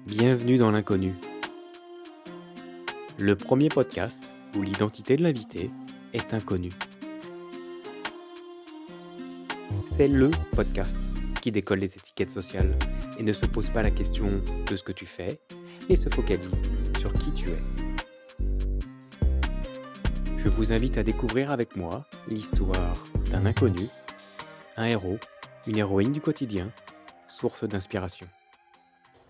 Bienvenue dans l'inconnu. Le premier podcast où l'identité de l'invité est inconnue. C'est le podcast qui décolle les étiquettes sociales et ne se pose pas la question de ce que tu fais et se focalise sur qui tu es. Je vous invite à découvrir avec moi l'histoire d'un inconnu, un héros, une héroïne du quotidien, source d'inspiration.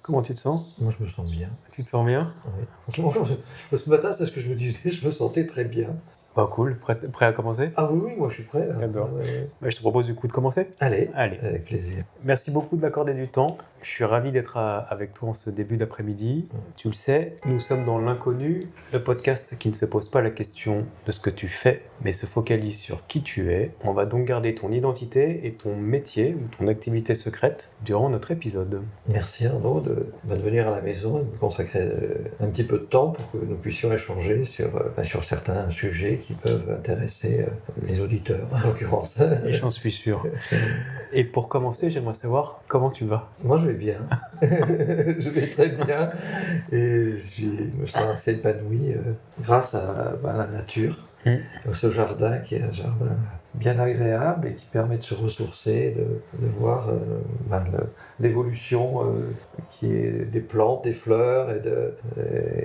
Comment tu te sens ? Moi, je me sens bien. Tu te sens bien ? Oui. Franchement, ce matin, c'est ce que je me disais, je me sentais très bien. Bah cool, prêt à commencer ? Ah oui, moi je suis prêt. Là. J'adore. Ouais. Bah, je te propose du coup de commencer. Allez, Allez. avec plaisir. Merci beaucoup de m'accorder du temps. Je suis ravi d'être avec toi en ce début d'après-midi. Tu le sais, nous sommes dans l'inconnu, le podcast qui ne se pose pas la question de ce que tu fais, mais se focalise sur qui tu es. On va donc garder ton identité et ton métier ou ton activité secrète durant notre épisode. Merci Arnaud de venir à la maison et de me consacrer un petit peu de temps pour que nous puissions échanger sur certains sujets qui peuvent intéresser les auditeurs, en l'occurrence. Et j'en suis sûr. Et pour commencer, j'aimerais savoir comment tu vas. Moi, je vais bien. Je vais très bien. Et je me sens assez épanoui grâce à la nature. Ce jardin qui est un jardin bien agréable et qui permet de se ressourcer, de voir l'évolution qui est des plantes, des fleurs,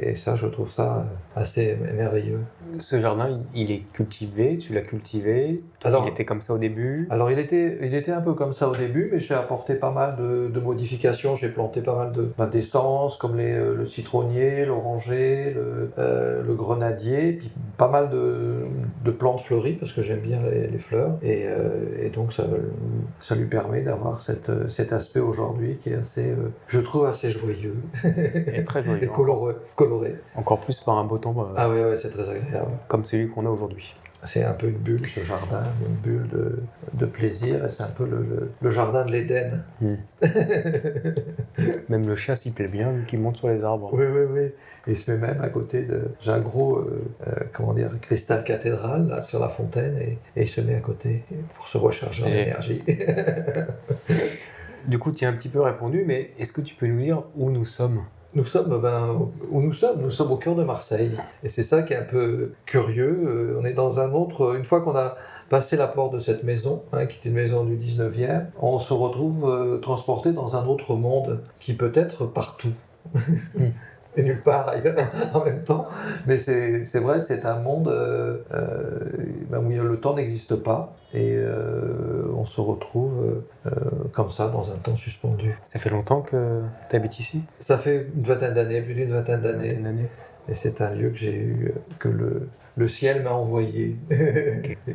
et ça, je trouve ça assez merveilleux. Ce jardin, il est cultivé, tu l'as cultivé, il était comme ça au début. Alors il était un peu comme ça au début, mais j'ai apporté pas mal de modifications, j'ai planté pas mal d'essences comme le citronnier, l'oranger, le grenadier, puis pas mal de plantes fleuries parce que j'aime bien les fleurs, et donc ça lui permet d'avoir cet aspect aujourd'hui qui est assez, je trouve assez joyeux. Et très joyeux. Et coloré. Encore plus par un beau temps. Ah oui, c'est très agréable. Comme celui qu'on a aujourd'hui. C'est un peu une bulle, ce jardin, une bulle de plaisir, et c'est un peu le jardin de l'Éden. Même le chat s'y plaît bien, vu qu'il monte sur les arbres. Oui. Et il se met même à côté j'ai un gros, cristal cathédrale, là, sur la fontaine, et il se met à côté pour se recharger en énergie. Du coup, tu as un petit peu répondu, mais est-ce que tu peux nous dire où nous sommes ? Nous sommes au cœur de Marseille. Et c'est ça qui est un peu curieux. On est dans une fois qu'on a passé la porte de cette maison, qui est une maison du 19e, on se retrouve transporté dans un autre monde qui peut être partout. Et nulle part ailleurs en même temps. Mais c'est vrai, c'est un monde où le temps n'existe pas. Et on se retrouve comme ça, dans un temps suspendu. Ça fait longtemps que tu habites ici ? Ça fait une vingtaine d'années, plus d'une vingtaine d'années. Et c'est un lieu que j'ai eu, que le ciel m'a envoyé,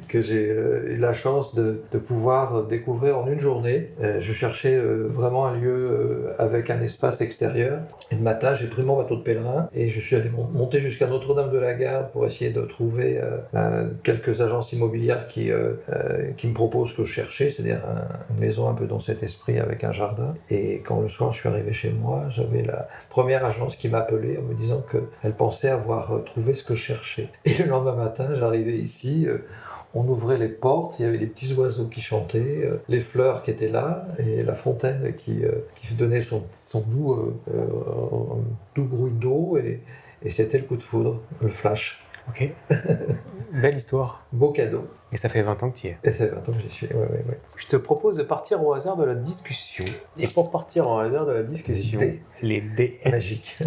que j'ai eu la chance de pouvoir découvrir en une journée. Je cherchais vraiment un lieu avec un espace extérieur. Et le matin, j'ai pris mon bateau de pèlerin et je suis allé monter jusqu'à Notre-Dame-de-la-Garde pour essayer de trouver quelques agences immobilières qui me proposent ce que je cherchais, c'est-à-dire une maison un peu dans cet esprit avec un jardin. Et quand le soir, je suis arrivé chez moi, j'avais la première agence qui m'appelait en me disant qu'elle pensait avoir trouvé ce que je cherchais. Et le lendemain matin, j'arrivais ici, on ouvrait les portes, il y avait des petits oiseaux qui chantaient, les fleurs qui étaient là, et la fontaine qui donnait son doux bruit d'eau, et c'était le coup de foudre, le flash. Ok. Belle histoire. Beau cadeau. Et ça fait 20 ans que tu y es. Et ça fait 20 ans que j'y suis, oui. Je te propose de partir au hasard de la discussion. Et pour partir au hasard de la discussion, les dés. Magique.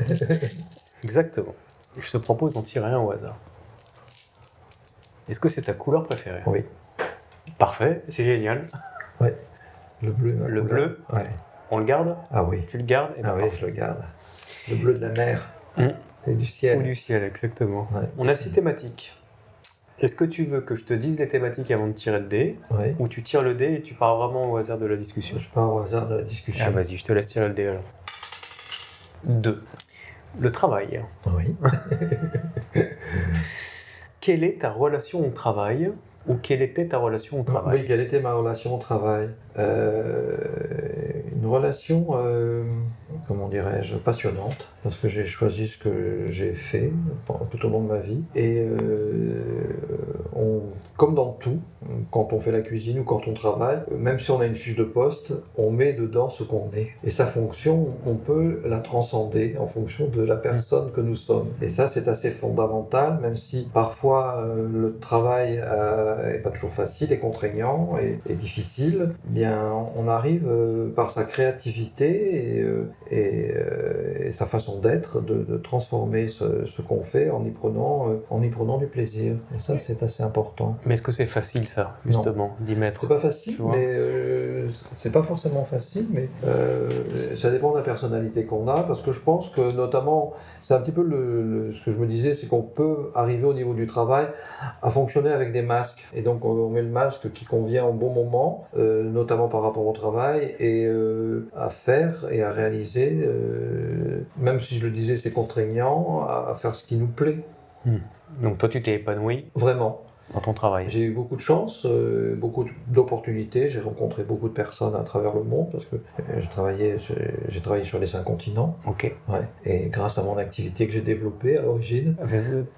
Exactement. Je te propose d'en tirer un au hasard. Est-ce que c'est ta couleur préférée ? Oui. Parfait, c'est génial. Oui. Le bleu. Le bleu ? Ouais. On le garde ? Ah oui. Tu le gardes ? Ah oui, je le garde. Le bleu de la mer. Et du ciel. Ou du ciel, exactement. Ouais. On a 6 thématiques. Est-ce que tu veux que je te dise les thématiques avant de tirer le dé ? Oui. Ou tu tires le dé et tu pars vraiment au hasard de la discussion ? Je pars au hasard de la discussion. Ah vas-y, je te laisse tirer le dé alors. 2. Le travail. Oui. Quelle est ta relation au travail ? Ou quelle était ta relation au travail ? Oui, quelle était ma relation au travail ? Une une relation, comment dirais-je, passionnante, parce que j'ai choisi ce que j'ai fait tout au long de ma vie. Et comme dans tout, quand on fait la cuisine ou quand on travaille, même si on a une fiche de poste, on met dedans ce qu'on est. Et sa fonction, on peut la transcender en fonction de la personne que nous sommes. Et ça, c'est assez fondamental, même si parfois le travail n'est pas toujours facile et contraignant et difficile. Eh bien, on arrive par sa créativité et sa façon d'être de transformer ce qu'on fait en y prenant du plaisir. Et ça, c'est assez important. Mais est-ce que c'est facile ça, justement, d'y mettre? C'est pas facile, mais c'est pas forcément facile, mais ça dépend de la personnalité qu'on a, parce que je pense que notamment, c'est un petit peu ce que je me disais, c'est qu'on peut arriver au niveau du travail à fonctionner avec des masques. Et donc on met le masque qui convient au bon moment, notamment par rapport au travail, et à faire et à réaliser, même si je le disais c'est contraignant, à faire ce qui nous plaît. Donc toi tu t'es épanoui? Vraiment. Dans ton travail? J'ai eu beaucoup de chance, beaucoup d'opportunités. J'ai rencontré beaucoup de personnes à travers le monde parce que j'ai travaillé sur les 5 continents. Ok. Ouais. Et grâce à mon activité que j'ai développée à l'origine.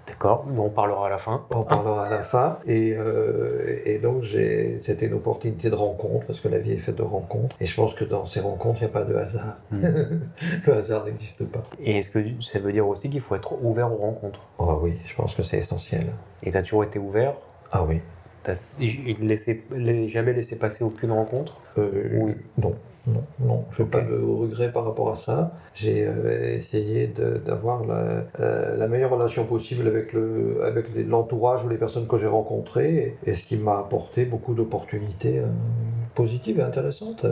D'accord, on parlera à la fin. On parlera à la fin. Et donc c'était une opportunité de rencontre parce que la vie est faite de rencontres. Et je pense que dans ces rencontres, il n'y a pas de hasard. Le hasard n'existe pas. Et est-ce que ça veut dire aussi qu'il faut être ouvert aux rencontres? Oh oui, je pense que c'est essentiel. Et tu as toujours été ouvert? Ah oui. T'as jamais laissé passer aucune rencontre? Oui. Non, je n'ai pas de regret par rapport à ça. J'ai essayé d'avoir la meilleure relation possible avec l'entourage ou les personnes que j'ai rencontrées, et ce qui m'a apporté beaucoup d'opportunités positives et intéressantes,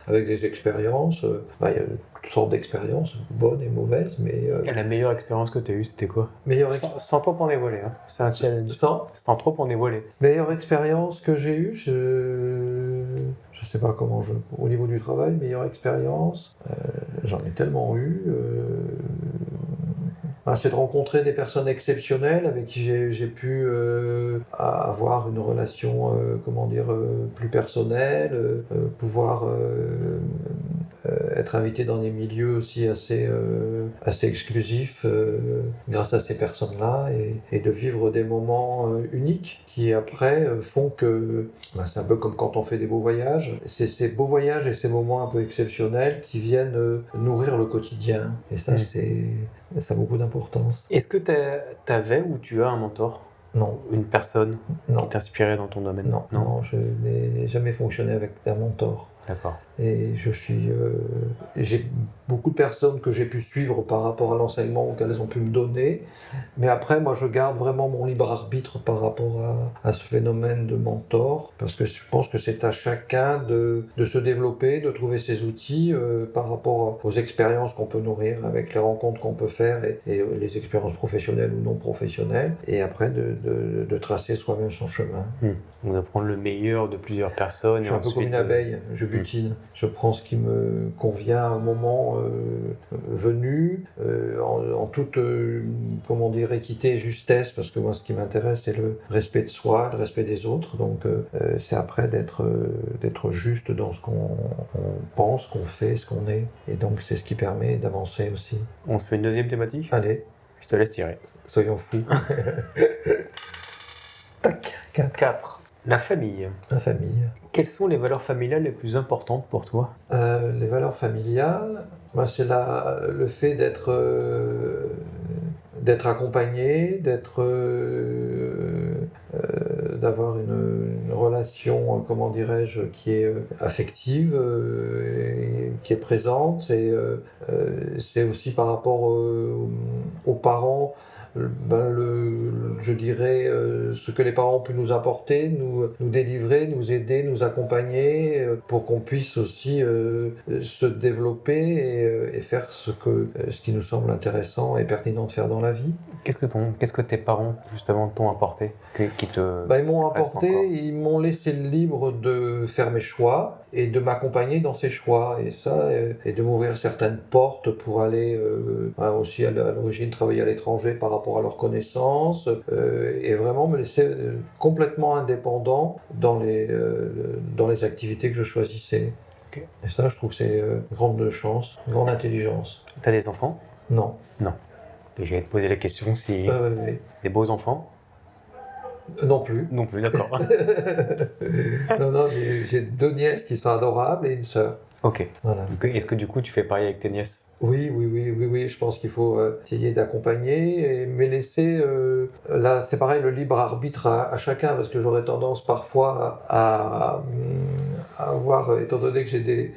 avec des expériences. Il y a toutes sortes d'expériences, bonnes et mauvaises, mais... Et la meilleure expérience que tu as eue, c'était quoi? Sans trop en dévoiler, hein. C'est un challenge. Sans trop en dévoiler. Meilleure expérience que j'ai eue, je sais pas comment au niveau du travail, meilleure expérience, j'en ai tellement eu. C'est de rencontrer des personnes exceptionnelles avec qui j'ai pu avoir une relation, plus personnelle, pouvoir être invité dans des milieux aussi assez exclusifs grâce à ces personnes-là, et de vivre des moments uniques qui après font que c'est un peu comme quand on fait des beaux voyages. C'est ces beaux voyages et ces moments un peu exceptionnels qui viennent nourrir le quotidien. Et ça, ça a beaucoup d'importance. Est-ce que tu avais ou tu as un mentor? Non. Une personne qui t'inspirait dans ton domaine? Non, je n'ai jamais fonctionné avec un mentor. D'accord. Et j'ai beaucoup de personnes que j'ai pu suivre par rapport à l'enseignement qu'elles ont pu me donner, mais après moi je garde vraiment mon libre arbitre par rapport à ce phénomène de mentor, parce que je pense que c'est à chacun de se développer, de trouver ses outils par rapport aux expériences qu'on peut nourrir avec les rencontres qu'on peut faire et les expériences professionnelles ou non professionnelles, et après de tracer soi-même son chemin. On va prendre le meilleur de plusieurs personnes. Je suis un peu comme une abeille, je butine. Je prends ce qui me convient à un moment venu, en toute équité et justesse, parce que moi ce qui m'intéresse c'est le respect de soi, le respect des autres, donc c'est après d'être juste dans ce qu'on pense, qu'on fait, ce qu'on est, et donc c'est ce qui permet d'avancer aussi. On se fait une deuxième thématique? Allez. Je te laisse tirer. Soyons fous. Tac. 4. La famille. La famille. Quelles sont les valeurs familiales les plus importantes pour toi? Les valeurs familiales, c'est le fait d'être accompagné, d'avoir une relation, qui est affective, qui est présente. C'est aussi par rapport aux parents. Je dirais ce que les parents ont pu nous apporter, nous délivrer, nous aider, nous accompagner, pour qu'on puisse aussi se développer et faire ce qui nous semble intéressant et pertinent de faire dans la vie. Qu'est-ce que tes parents justement t'ont apporté, ils m'ont apporté, ils m'ont laissé le libre de faire mes choix et de m'accompagner dans ces choix, et de m'ouvrir certaines portes pour aller aussi à l'origine travailler à l'étranger par rapport à leurs connaissances, et vraiment me laisser complètement indépendant dans les activités que je choisissais. Okay. Et ça, je trouve que c'est une grande chance, une grande intelligence. T'as des enfants? Non. Non. Et je vais te poser la question si... Oui. Des beaux enfants? Non plus. Non plus, d'accord. Non, j'ai 2 nièces qui sont adorables et une sœur. Ok. Voilà. Donc, est-ce que du coup, tu fais pareil avec tes nièces? Oui, je pense qu'il faut essayer d'accompagner, mais laisser, là c'est pareil, le libre arbitre à chacun, parce que j'aurais tendance parfois à avoir, étant donné que j'ai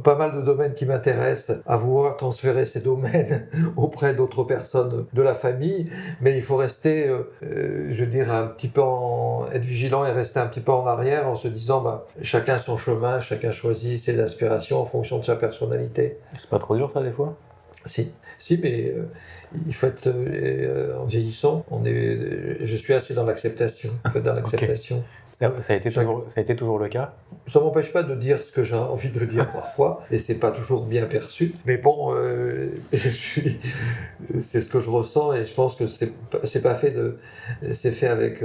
pas mal de domaines qui m'intéressent, à vouloir transférer ces domaines auprès d'autres personnes de la famille, mais il faut rester, je veux dire, être vigilant et rester un petit peu en arrière en se disant, chacun son chemin, chacun choisit ses aspirations en fonction de sa personnalité. C'est pas trop dur ça des fois? Si, mais il faut être, en vieillissant, je suis assez dans l'acceptation, dans l'acceptation. Ça a été toujours le cas? Ça m'empêche pas de dire ce que j'ai envie de dire parfois, et c'est pas toujours bien perçu. Mais bon, c'est ce que je ressens, et je pense que c'est fait avec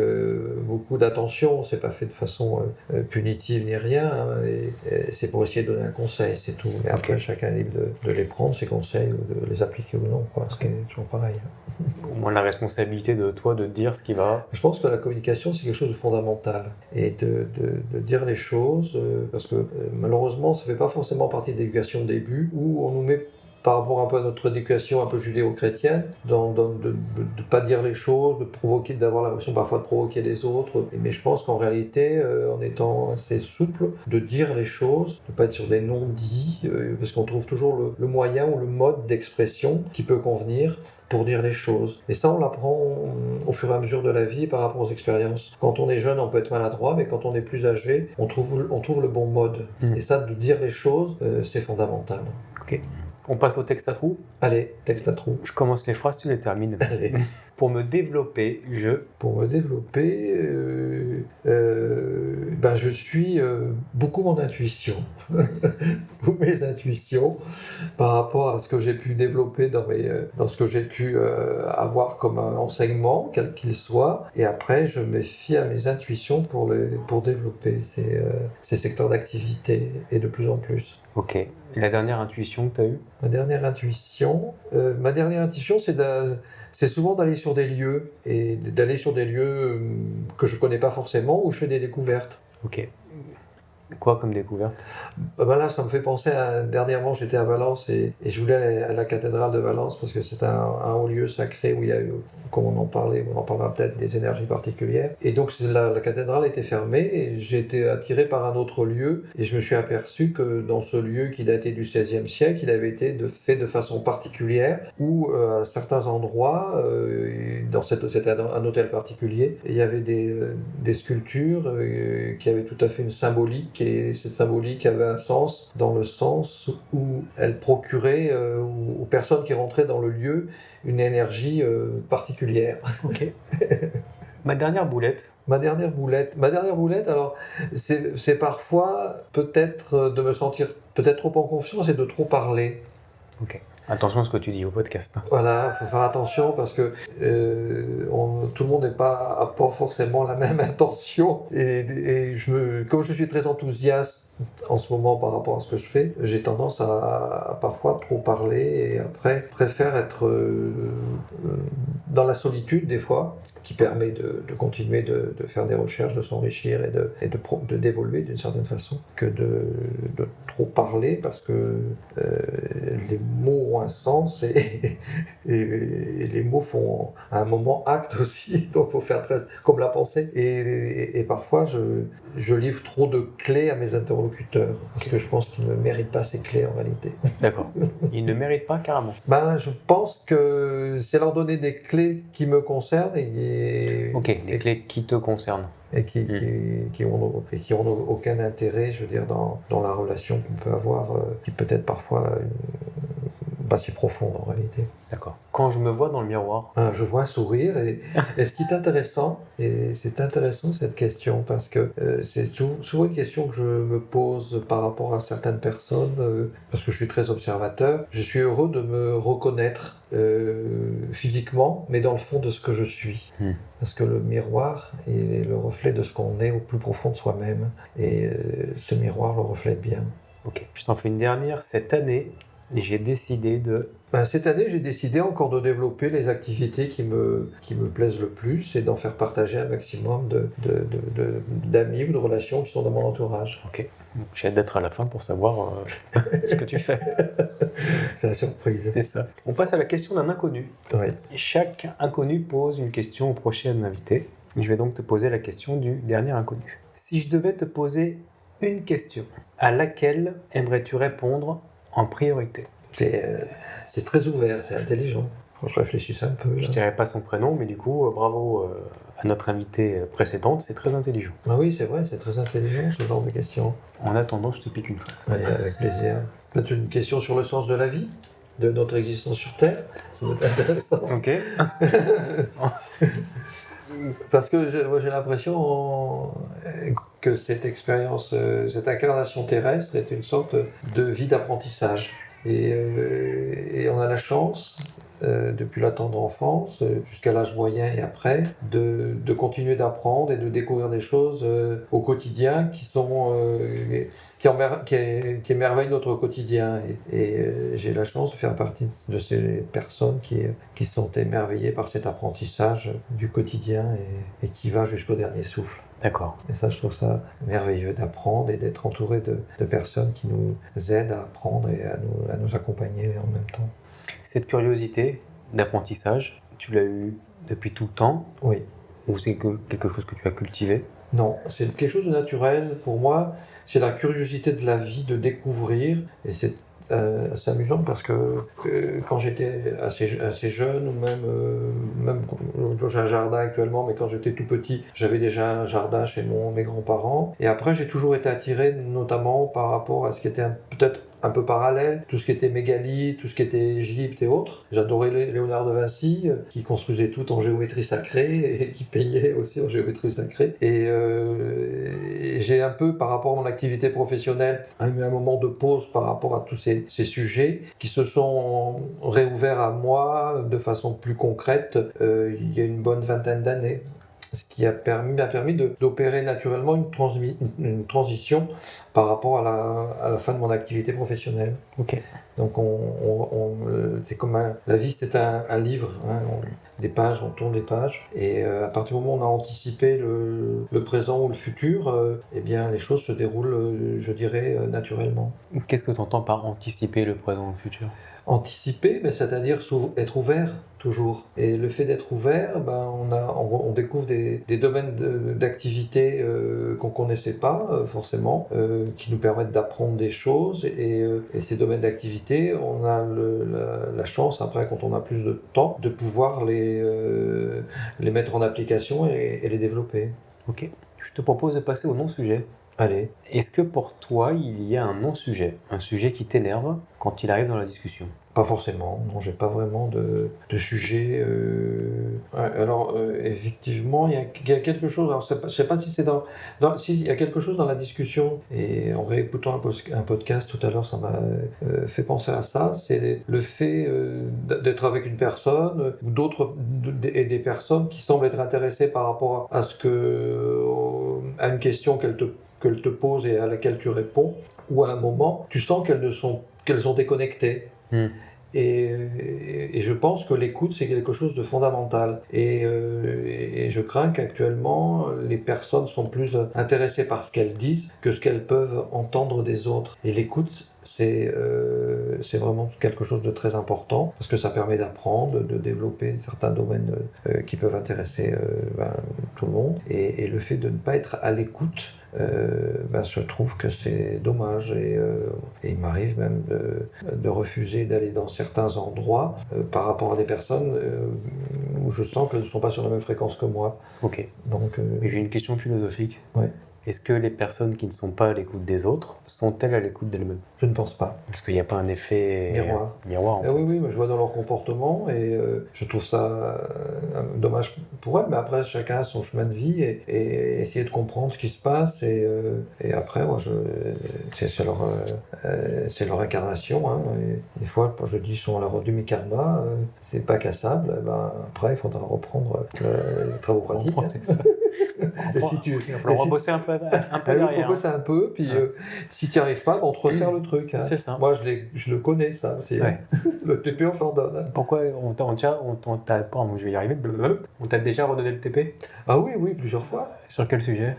beaucoup d'attention, c'est pas fait de façon punitive ni rien, hein, et c'est pour essayer de donner un conseil, c'est tout. Mais après, chacun est libre de les prendre, ces conseils, ou de les appliquer ou non, quoi. C'est toujours pareil. Au moins la responsabilité de toi de dire ce qui va. Je pense que la communication, c'est quelque chose de fondamental. Et de dire les choses, parce que malheureusement, ça ne fait pas forcément partie de l'éducation de début, où on nous met, par rapport un peu à notre éducation un peu judéo-chrétienne, de ne pas dire les choses, d'avoir l'impression parfois de provoquer les autres. Mais je pense qu'en réalité, en étant assez souple, de dire les choses, de ne pas être sur des non-dits, parce qu'on trouve toujours le moyen ou le mode d'expression qui peut convenir pour dire les choses. Et ça, on l'apprend au fur et à mesure de la vie par rapport aux expériences. Quand on est jeune, on peut être maladroit, mais quand on est plus âgé, on trouve le bon mode. Et ça, de dire les choses, c'est fondamental. Ok. On passe au texte à trous? Allez, texte à trous. Je commence les phrases, tu les termines. Allez. Pour me développer, Pour me développer, je suis beaucoup mon intuition. Ou mes intuitions par rapport à ce que j'ai pu développer dans ce que j'ai pu avoir comme un enseignement, quel qu'il soit. Et après, je me fie à mes intuitions pour développer ces secteurs d'activité, et de plus en plus. Ok. Et la dernière intuition que tu as eue? Ma dernière intuition, c'est souvent d'aller sur des lieux, et d'aller sur des lieux que je ne connais pas forcément, où je fais des découvertes. Ok. Quoi comme découverte? Là, ça me fait penser dernièrement, j'étais à Valence et je voulais aller à la cathédrale de Valence parce que c'est un haut lieu sacré où il y a eu, comme on en parlera peut-être, des énergies particulières. Et donc la cathédrale était fermée et j'ai été attiré par un autre lieu et je me suis aperçu que dans ce lieu qui datait du XVIe siècle, il avait été fait de façon particulière où à certains endroits, c'était un hôtel particulier, et il y avait des sculptures qui avaient tout à fait une symbolique. Et cette symbolique avait un sens, dans le sens où elle procurait aux personnes qui rentraient dans le lieu une énergie particulière. Ok. Ma dernière boulette, alors, c'est parfois peut-être de me sentir peut-être trop en confiance et de trop parler. Ok. Attention à ce que tu dis au podcast. Voilà, il faut faire attention parce que tout le monde n'a pas forcément la même intention. Et comme je suis très enthousiaste en ce moment par rapport à ce que je fais, j'ai tendance à parfois trop parler et après préfère être dans la solitude des fois, qui permet de continuer de faire des recherches, de s'enrichir et d'évoluer d'une certaine façon, que de trop parler parce que les mots ont un sens et les mots font à un moment acte aussi, donc il faut faire très comme la pensée. Et parfois je livre trop de clés à mes interlocuteurs parce que je pense qu'ils ne méritent pas ces clés en réalité. D'accord. Ils ne méritent pas carrément. Je pense que c'est leur donner des clés qui me concernent des clés qui te concernent. Et qui ont aucun intérêt, je veux dire, dans la relation qu'on peut avoir, qui peut être parfois pas si profonde en réalité. D'accord. Quand je me vois dans le miroir, je vois sourire et ce qui est intéressant, et c'est intéressant cette question parce que c'est souvent une question que je me pose par rapport à certaines personnes, parce que je suis très observateur. Je suis heureux de me reconnaître physiquement, mais dans le fond de ce que je suis. Parce que le miroir est le reflet de ce qu'on est au plus profond de soi-même, et ce miroir le reflète bien. Ok. Je t'en fais une dernière. Cette année, j'ai décidé de... Cette année, j'ai décidé encore de développer les activités qui me plaisent le plus et d'en faire partager un maximum d'amis ou de relations qui sont dans mon entourage. Ok. J'ai hâte d'être à la fin pour savoir ce que tu fais. C'est la surprise. C'est ça. On passe à la question d'un inconnu. Oui. Chaque inconnu pose une question au prochain invité. Je vais donc te poser la question du dernier inconnu. Si je devais te poser une question, à laquelle aimerais-tu répondre en priorité? C'est très ouvert, c'est intelligent. Quand je réfléchis un peu. Je ne dirais pas son prénom, mais du coup, bravo à notre invitée précédente, c'est très intelligent. Ah oui, c'est vrai, c'est très intelligent ce genre de questions. En attendant, je te pique une phrase. Allez, avec plaisir. Là, tu as une question sur le sens de la vie, de notre existence sur Terre. Ça doit être intéressant. Ok. Parce que moi, j'ai l'impression que cette expérience, cette incarnation terrestre est une sorte de vie d'apprentissage. Et on a la chance, depuis la tendre enfance jusqu'à l'âge moyen et après, de continuer d'apprendre et de découvrir des choses au quotidien qui émerveillent notre quotidien. Et j'ai la chance de faire partie de ces personnes qui sont émerveillées par cet apprentissage du quotidien et qui va jusqu'au dernier souffle. D'accord. Et ça, je trouve ça merveilleux d'apprendre et d'être entouré de personnes qui nous aident à apprendre et à nous accompagner en même temps. Cette curiosité d'apprentissage, tu l'as eue depuis tout le temps? Oui. Ou c'est quelque chose que tu as cultivé? Non, c'est quelque chose de naturel pour moi. C'est la curiosité de la vie, de découvrir. Et c'est assez amusant parce que quand j'étais assez jeune, ou même j'ai un jardin actuellement, mais quand j'étais tout petit, j'avais déjà un jardin chez mes grands-parents. Et après, j'ai toujours été attiré, notamment par rapport à ce qui était peut-être un peu parallèle, tout ce qui était mégalithe, tout ce qui était Égypte et autres. J'adorais Léonard de Vinci, qui construisait tout en géométrie sacrée et qui peignait aussi en géométrie sacrée. Et j'ai un peu, par rapport à mon activité professionnelle, eu un moment de pause par rapport à tous ces sujets qui se sont réouverts à moi de façon plus concrète il y a une bonne vingtaine d'années. Ce qui m'a permis d'opérer naturellement une transition par rapport à la fin de mon activité professionnelle. Ok. Donc c'est comme la vie, c'est un livre, hein, des pages, on tourne les pages, et à partir du moment où on a anticipé le présent ou le futur, eh bien les choses se déroulent, je dirais, naturellement. Qu'est-ce que tu entends par anticiper le présent ou le futur? Anticiper, c'est-à-dire être ouvert toujours. Et le fait d'être ouvert, on découvre des domaines d'activité qu'on ne connaissait pas forcément, qui nous permettent d'apprendre des choses. Et ces domaines d'activité, on a la chance, après, quand on a plus de temps, de pouvoir les mettre en application et les développer. Ok. Je te propose de passer au non-sujet. Allez. Est-ce que pour toi, il y a un non-sujet, un sujet qui t'énerve quand il arrive dans la discussion? Pas forcément, non, j'ai pas vraiment de sujet. Alors, effectivement, il y a quelque chose, alors je sais pas si c'est si, il y a quelque chose dans la discussion, et en réécoutant un podcast tout à l'heure, ça m'a fait penser à ça, c'est le fait d'être avec une personne, ou et des personnes qui semblent être intéressées par rapport à à une question qu'elle te pose et à laquelle tu réponds, ou à un moment, tu sens qu'elles sont déconnectées. Et je pense que l'écoute, c'est quelque chose de fondamental. Et je crains qu'actuellement, les personnes sont plus intéressées par ce qu'elles disent que ce qu'elles peuvent entendre des autres. Et l'écoute, c'est vraiment quelque chose de très important parce que ça permet d'apprendre, de développer certains domaines qui peuvent intéresser tout le monde. Et le fait de ne pas être à l'écoute, je trouve que c'est dommage et il m'arrive même de refuser d'aller dans certains endroits par rapport à des personnes où je sens qu'elles ne sont pas sur la même fréquence que moi. Ok. Donc, j'ai une question philosophique. Ouais. Est-ce que les personnes qui ne sont pas à l'écoute des autres sont-elles à l'écoute d'elles-mêmes? Je ne pense pas. Parce qu'il n'y a pas un effet miroir en fait. Oui, mais je vois dans leur comportement et je trouve ça dommage pour elles, mais après chacun a son chemin de vie et essayer de comprendre ce qui se passe et après moi c'est leur incarnation. Hein, et des fois, quand je dis ils sont à la redoute du karma, c'est pas cassable, après il faudra reprendre les travaux pratiques. C'est ça. Et si tu, il va falloir rebosser un peu derrière. Il faut bosser un peu, puis si tu n'y arrives pas, on te resserre le truc. Hein. C'est ça. Moi, je le connais, ça aussi. Hein. Le TP, on t'en donne. Hein. Pourquoi je vais y arriver. On t'a déjà redonné le TP? Ah oui, plusieurs fois. Sur quel sujet?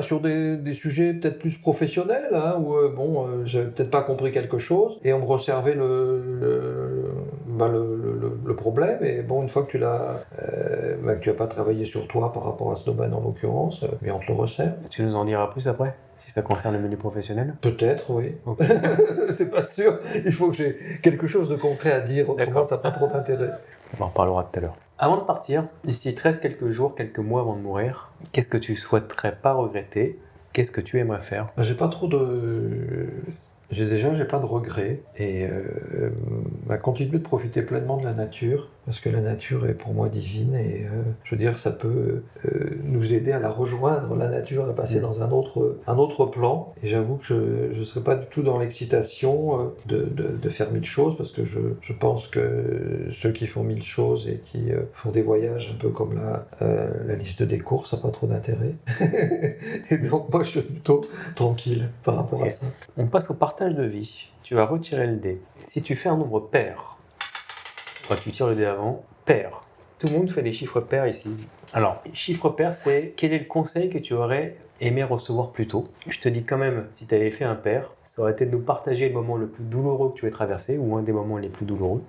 Sur des sujets peut-être plus professionnels, hein, où j'avais peut-être pas compris quelque chose, et on me resservait le problème, et une fois que tu l'as, que tu n'as pas travaillé sur toi par rapport à ce domaine en l'occurrence, mais on te le resserre. Tu nous en diras plus après, si ça concerne le milieu professionnel? Peut-être, oui. Okay. C'est pas sûr, il faut que j'ai quelque chose de concret à dire, autrement ça n'a pas trop d'intérêt. On en reparlera tout à l'heure. Avant de partir, ici il te reste quelques jours, quelques mois avant de mourir, qu'est-ce que tu souhaiterais pas regretter? Qu'est-ce que tu aimerais faire? J'ai pas de regrets, et continuer de profiter pleinement de la nature, parce que la nature est pour moi divine, et je veux dire, ça peut nous aider à la rejoindre, la nature, à passer dans un autre plan, et j'avoue que je ne serais pas du tout dans l'excitation de faire 1000 choses, parce que je pense que ceux qui font 1000 choses et qui font des voyages un peu comme la liste des courses, ça n'a pas trop d'intérêt. Et donc moi je suis plutôt tranquille par rapport à ça. On passe au partage de vie. Tu vas retirer le dé. Si tu fais un nombre pair, tu tires le dé avant, pair. Tout le monde fait des chiffres pairs ici. Alors, chiffre pair, c'est quel est le conseil que tu aurais aimé recevoir plus tôt? Je te dis quand même, si tu avais fait un pair, ça aurait été de nous partager le moment le plus douloureux que tu aies traversé, ou un des moments les plus douloureux,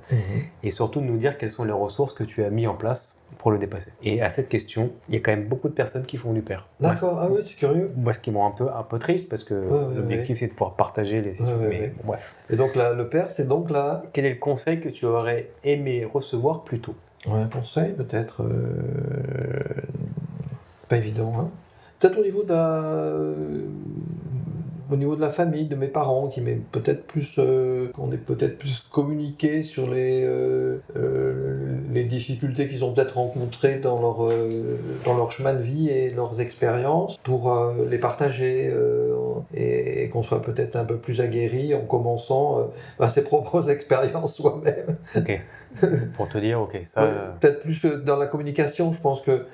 et surtout de nous dire quelles sont les ressources que tu as mis en place pour le dépasser. Et à cette question, il y a quand même beaucoup de personnes qui font du pair. D'accord, ah oui, c'est curieux. Moi, ce qui me rend un peu triste, parce que l'objectif, c'est de pouvoir partager les... bref. Et donc le pair, c'est donc là... Quel est le conseil que tu aurais aimé recevoir plus tôt? Un conseil, peut-être... c'est pas évident, hein. Peut-être au niveau de la famille, de mes parents, qui m'est peut-être plus, qu'on est peut-être plus communiqué sur les difficultés qu'ils ont peut-être rencontrées dans leur chemin de vie et leurs expériences, pour les partager et qu'on soit peut-être un peu plus aguerri en commençant ses propres expériences soi-même. Ok. Pour te dire, ok, ça... peut-être plus dans la communication, je pense que...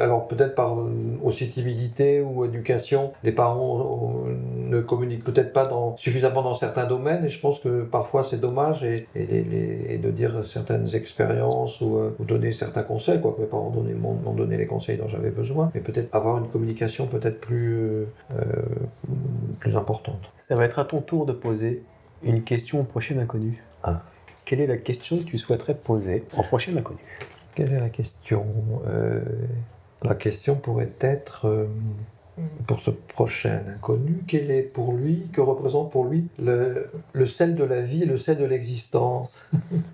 alors peut-être par aussi timidité ou éducation, les parents ne communiquent peut-être pas suffisamment dans certains domaines, et je pense que parfois c'est dommage, et de dire certaines expériences ou donner certains conseils, quoi que mes parents m'ont donné les conseils dont j'avais besoin, mais peut-être avoir une communication peut-être plus importante. Ça va être à ton tour de poser une question au prochain inconnu. Ah. Quelle est la question que tu souhaiterais poser au prochain inconnu? Quelle est la question? La question pourrait être, pour ce prochain inconnu, que représente pour lui le sel de la vie et le sel de l'existence?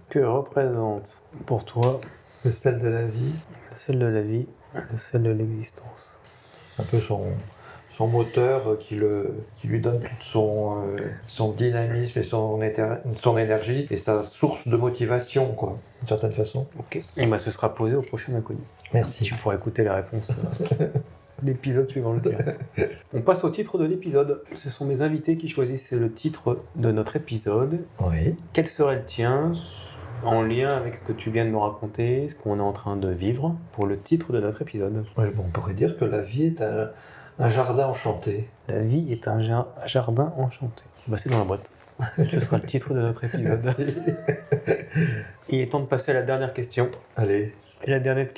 Que représente pour toi le sel de la vie? Le sel de la vie, le sel de l'existence. Un peu son moteur qui lui donne tout son dynamisme et son énergie et sa source de motivation, quoi, d'une certaine façon. Ok. Et ce sera posé au prochain inconnu. Merci. Tu pourras écouter la réponse l'épisode suivant le tien. On passe au titre de l'épisode. Ce sont mes invités qui choisissent le titre de notre épisode. Oui. Quel serait le tien, en lien avec ce que tu viens de me raconter, ce qu'on est en train de vivre, pour le titre de notre épisode? Oui, on pourrait dire que la vie est un jardin enchanté. La vie est un jardin enchanté. C'est dans la boîte. Ce sera le titre de notre épisode. Merci. Il est temps de passer à la dernière question. Allez. Et la dernière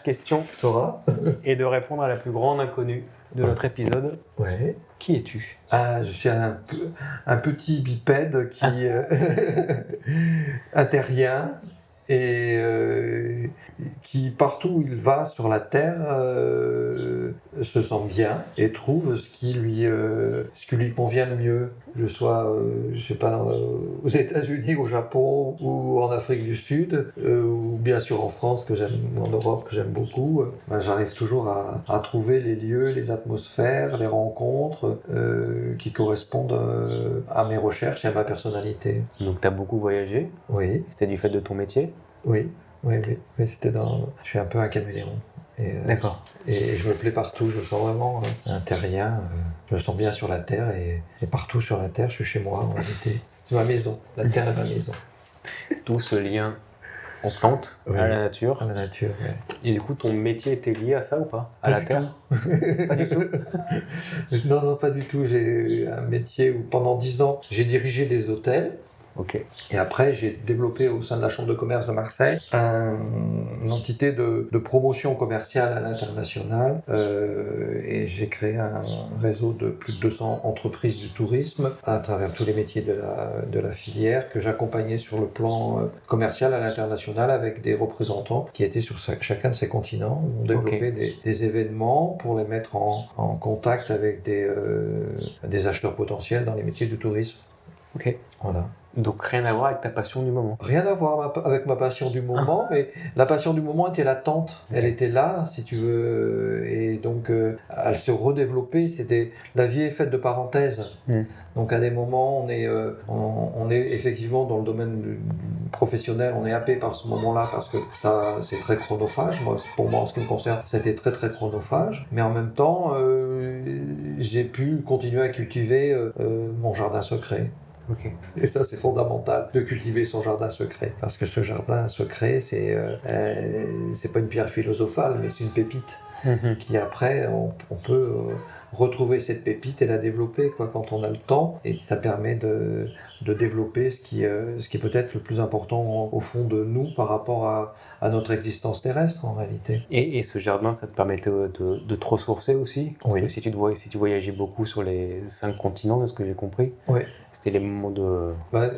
question Sora est de répondre à la plus grande inconnue de notre épisode. Ouais. Qui es-tu? Ah, je suis un petit bipède qui intervient et qui, partout où il va sur la Terre, se sent bien et trouve ce qui lui convient le mieux. Que je sois, je sais pas, aux États-Unis, au Japon ou en Afrique du Sud, ou bien sûr en France, ou en Europe, que j'aime beaucoup, j'arrive toujours à trouver les lieux, les atmosphères, les rencontres qui correspondent à mes recherches et à ma personnalité. Donc tu as beaucoup voyagé? Oui. C'était du fait de ton métier? Oui, c'était je suis un peu un caméléon. D'accord. Et je me plais partout, je me sens vraiment un terrien. Je me sens bien sur la terre et partout sur la terre, je suis chez moi en réalité. C'est ma maison, la terre est ma maison. Tout ce lien aux plantes, Oui, à la nature. à la nature, ouais. Et du coup, ton métier était lié à ça ou pas? À Pas la du terre? tout. Pas du tout? Non, non, pas du tout. J'ai eu un métier où pendant 10 ans, j'ai dirigé des hôtels. Ok. Et après, j'ai développé au sein de la Chambre de commerce de Marseille une entité de promotion commerciale à l'international. Et j'ai créé un réseau de plus de 200 entreprises du tourisme à travers tous les métiers de la filière que j'accompagnais sur le plan commercial à l'international avec des représentants qui étaient sur chacun de ces continents. On développait des événements pour les mettre en contact avec des acheteurs potentiels dans les métiers du tourisme. Ok. Voilà. Donc rien à voir avec ta passion du moment. Rien à voir avec ma passion du moment, mais la passion du moment était latente. Elle était là, si tu veux, et donc elle se redéveloppait. La vie est faite de parenthèses. Donc à des moments, on est effectivement dans le domaine professionnel, on est happé par ce moment-là parce que ça, c'est très chronophage. Pour moi, en ce qui me concerne, c'était très très chronophage. Mais en même temps, j'ai pu continuer à cultiver mon jardin secret. Ok. Et ça, c'est fondamental, de cultiver son jardin secret. Parce que ce jardin secret, c'est pas une pierre philosophale, mais c'est une pépite. Qui après, on peut retrouver cette pépite et la développer quand on a le temps. Et ça permet de développer ce qui est peut-être le plus important au fond de nous par rapport à notre existence terrestre en réalité. Et ce jardin, ça te permettait de te ressourcer aussi? Oui. Si tu voyageais beaucoup sur les 5 continents, de ce que j'ai compris. Oui. C'était les moments de...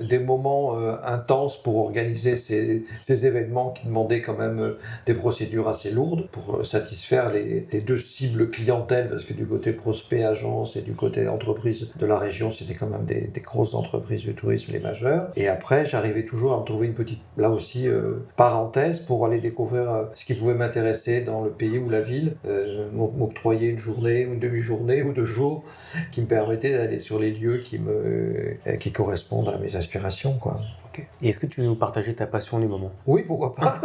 Des moments intenses pour organiser ces événements qui demandaient quand même des procédures assez lourdes pour satisfaire les deux cibles clientèle, parce que du côté prospect, agence et du côté entreprise de la région, c'était quand même des grosses entreprises du tourisme, les majeures. Et après, j'arrivais toujours à me trouver une petite, là aussi, parenthèse pour aller découvrir ce qui pouvait m'intéresser dans le pays ou la ville, m'octroyer une journée, une demi-journée ou 2 jours qui me permettaient d'aller sur les lieux qui correspondent à mes aspirations, quoi. Okay. Et est-ce que tu veux nous partager ta passion du moment? Oui, pourquoi pas.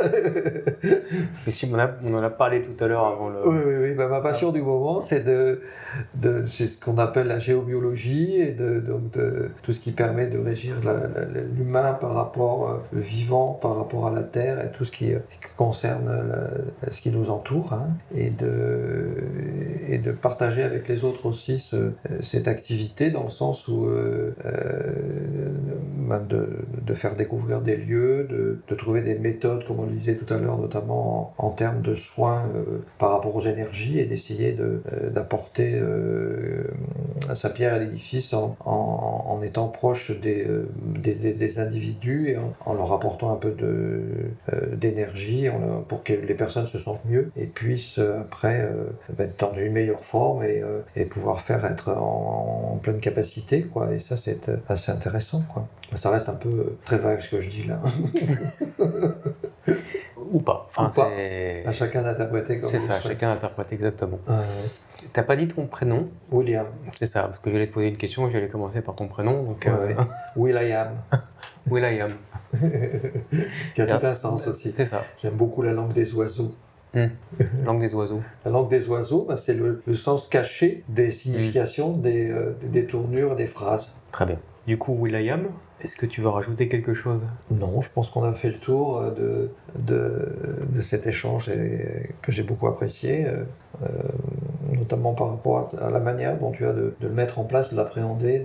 On en a parlé tout à l'heure avant le... Oui. Ma passion du moment, c'est c'est ce qu'on appelle la géobiologie et donc de tout ce qui permet de régir l'humain par rapport, le vivant par rapport à la Terre et tout ce qui concerne ce qui nous entoure, hein, et de partager avec les autres aussi cette activité dans le sens où de faire découvrir des lieux, de trouver des méthodes, comme on le disait tout à l'heure, notamment en termes de soins par rapport aux énergies et d'essayer d'apporter sa pierre à l'édifice en étant proche des individus et en leur apportant un peu d'énergie pour que les personnes se sentent mieux et puissent après être dans une meilleure forme et pouvoir être en pleine capacité, quoi. Et ça, c'est assez intéressant, quoi. Ça reste un peu très vague ce que je dis là. Ou pas. Enfin, ou pas. À chacun d'interpréter comme c'est ça, chacun interprète exactement. T'as pas dit ton prénom? William. C'est ça, parce que j'allais te poser une question et j'allais commencer par ton prénom. Donc, Will.i.am. Will.i.am. Qui a tout un sens aussi. C'est ça. J'aime beaucoup la langue des oiseaux. Langue des oiseaux. La langue des oiseaux, c'est le sens caché des significations, des tournures, des phrases. Très bien. Du coup, Will.i.am, est-ce que tu veux rajouter quelque chose? Non, je pense qu'on a fait le tour de cet échange que j'ai beaucoup apprécié, notamment par rapport à la manière dont tu as de le mettre en place, de l'appréhender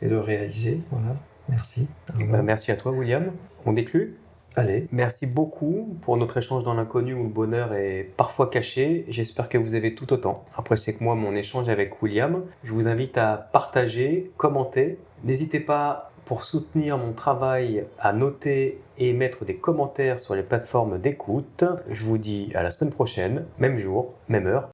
et de le réaliser. Voilà, merci. Merci à toi, William. On déclue? Allez. Merci beaucoup pour notre échange dans l'inconnu où le bonheur est parfois caché. J'espère que vous avez tout autant apprécié que moi mon échange avec William. Je vous invite à partager, commenter. N'hésitez pas, pour soutenir mon travail, à noter et mettre des commentaires sur les plateformes d'écoute. Je vous dis à la semaine prochaine, même jour, même heure.